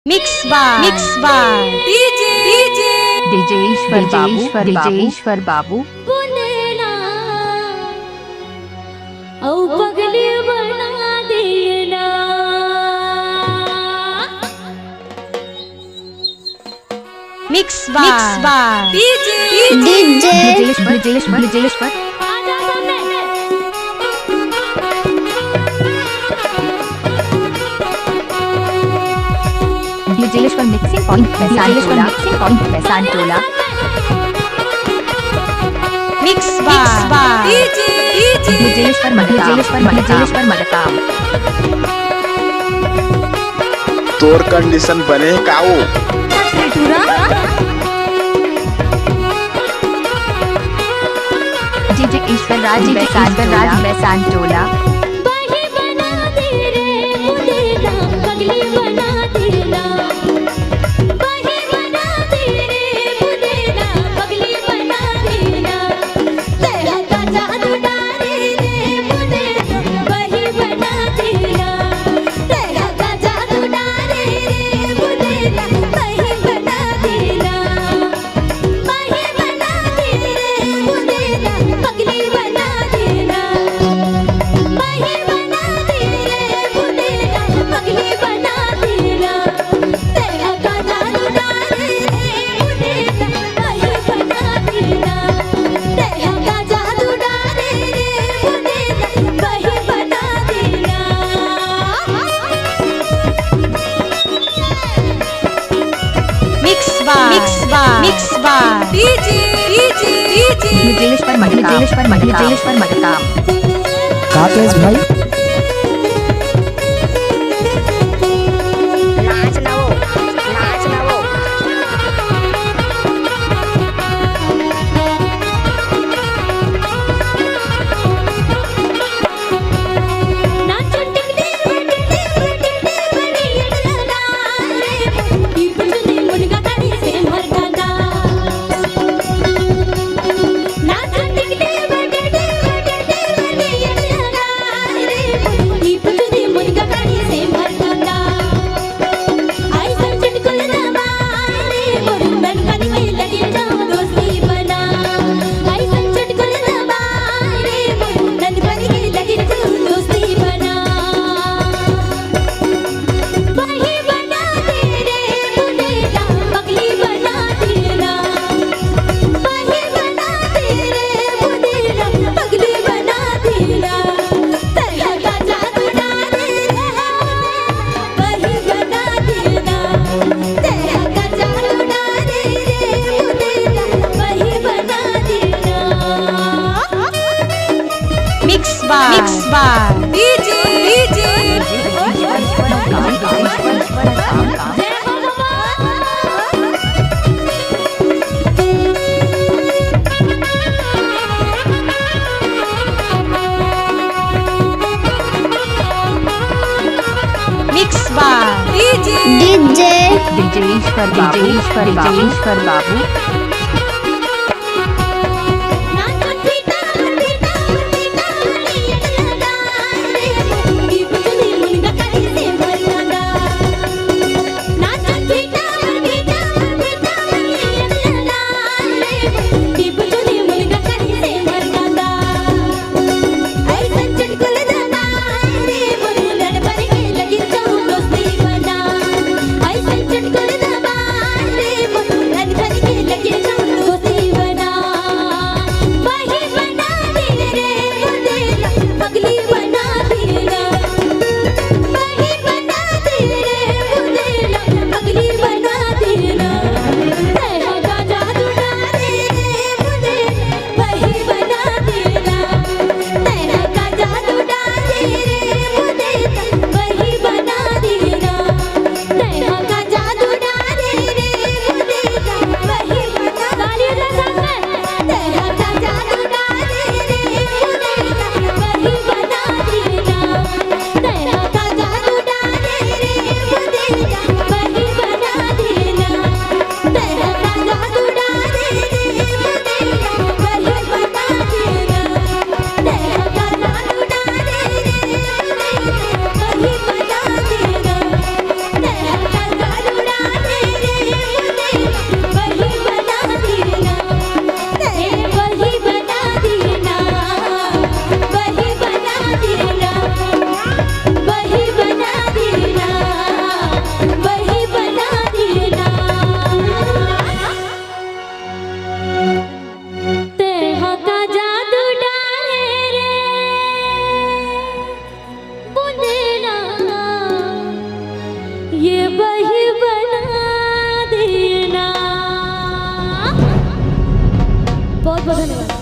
Mix बार DJ ईश्वर बाबू पुनेला औ पगली बना देना मिक्स बार डीजे ईश्वर आजा सामने डीजे मिक्सिंग पॉइंट पैसानटोला मिक्स बार डीजे मडकाम तोर कंडीशन बने काऊ डीजे ईश्वर राज पैसानटोला बही बना दे रे मुदेला पगली बना देना बही बना दे रे मुदेला पगली बना देना तेरा का जादू डारे रे मुदेला बही बना देना तेरा का जादू डारे रे मुदेला बही बना देना बही बना दे रे मुदेला पगली बना देना बही बना दे रे मुदेला पगली बना देना तेरा का जादू डारे रे मुदेला बही बना देना तेरा का जादू डारे रे मुदेला बही बना देना मिक्स बार डीजे ईश्वर मडकाम का तेज भाई नाचो टिकटे बड़ी अडला रे ई पुजनी मुनगा काडी से मरदादा नाचो टिकटे बड़ी अडला रे ई पुजनी मुनगा काडी से मरदादा आई संचट कुल ना रे मुरंदन कानी में लगी जाओ दोस्ती बना आई संचट कुल ना रे मुरंदन कानी में लगी जाओ दोस्ती बना बही बना दे रे मुदेला पगली बना देना बही बना दे रे मुदेला पगली बना देना तेरा का जादू डारे रे बही बना देना तेरा का जादू डारे रे मुदेला बही बना देना मिक्स बार जय भगवान मिक्स बार डीजे ईश्वर बाबू नाचो पीता अडला रे ई पुजनी मुनगा काडी से मरदादा नाचो पीता अडला रे ई पुजनी मुनगा काडी से मरदादा आई संचट कुल दादा रे मुरलन पर के लगी जाओ दोस्ती बना आई संचट कुल दादा रे मुरलन पर के लगी जाओ बहुत बहुत धन्यवाद।